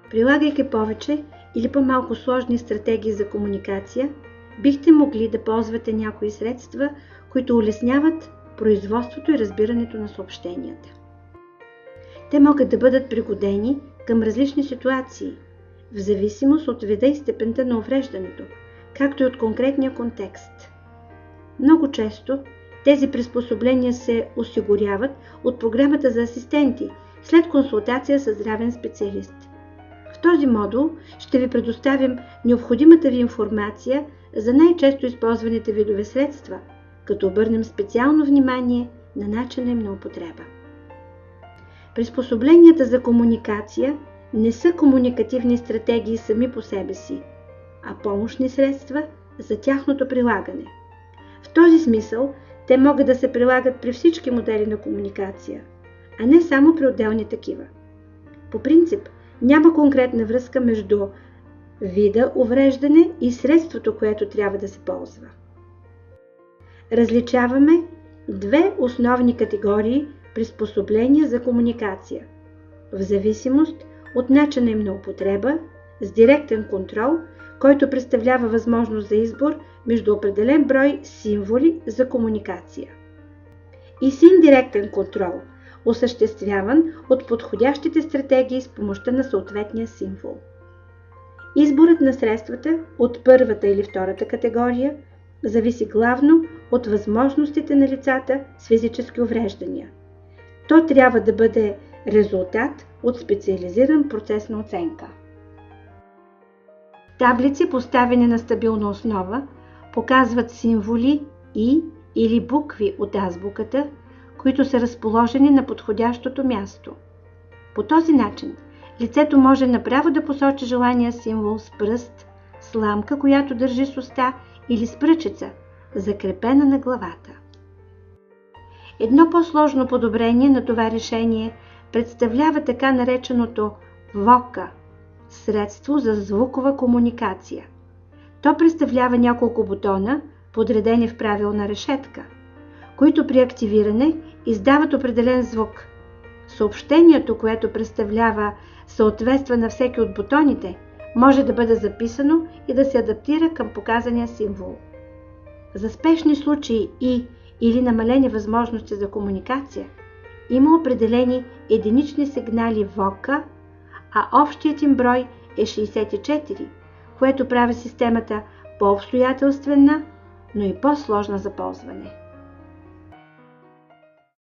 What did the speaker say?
Прилагайки повече или по-малко сложни стратегии за комуникация, бихте могли да ползвате някои средства, които улесняват производството и разбирането на съобщенията. Те могат да бъдат пригодени към различни ситуации, в зависимост от вида и степента на увреждането, както и от конкретния контекст. Много често тези приспособления се осигуряват от програмата за асистенти след консултация с здравен специалист. В този модул ще ви предоставим необходимата ви информация за най-често използваните видове средства, като обърнем специално внимание на начина им на употреба. Приспособленията за комуникация не са комуникативни стратегии сами по себе си, а помощни средства за тяхното прилагане. В този смисъл те могат да се прилагат при всички модели на комуникация, а не само при отделни такива. По принцип, няма конкретна връзка между вида увреждане и средството, което трябва да се ползва. Различаваме две основни категории приспособления за комуникация, в зависимост от начина им на употреба, с директен контрол, който представлява възможност за избор между определен брой символи за комуникация, и с индиректен контрол, осъществяван от подходящите стратегии с помощта на съответния символ. Изборът на средствата от първата или втората категория зависи главно от възможностите на лицата с физически увреждания. То трябва да бъде резултат от специализиран процес на оценка. Таблици, поставени на стабилна основа, показват символи и или букви от азбуката, които са разположени на подходящото място. По този начин лицето може направо да посочи желания символ с пръст, сламка, която държи с уста, или с пръчица, закрепена на главата. Едно по-сложно подобрение на това решение представлява така нареченото ВОКА – средство за звукова комуникация. То представлява няколко бутона, подредени в правилна решетка, които при активиране издават определен звук. Съобщението, което представлява съответства на всеки от бутоните, може да бъде записано и да се адаптира към показания символ. За спешни случаи или намалени възможности за комуникация има определени единични сигнали ВОКА, а общият им брой е 64, което прави системата по-обстоятелствена, но и по-сложна за ползване.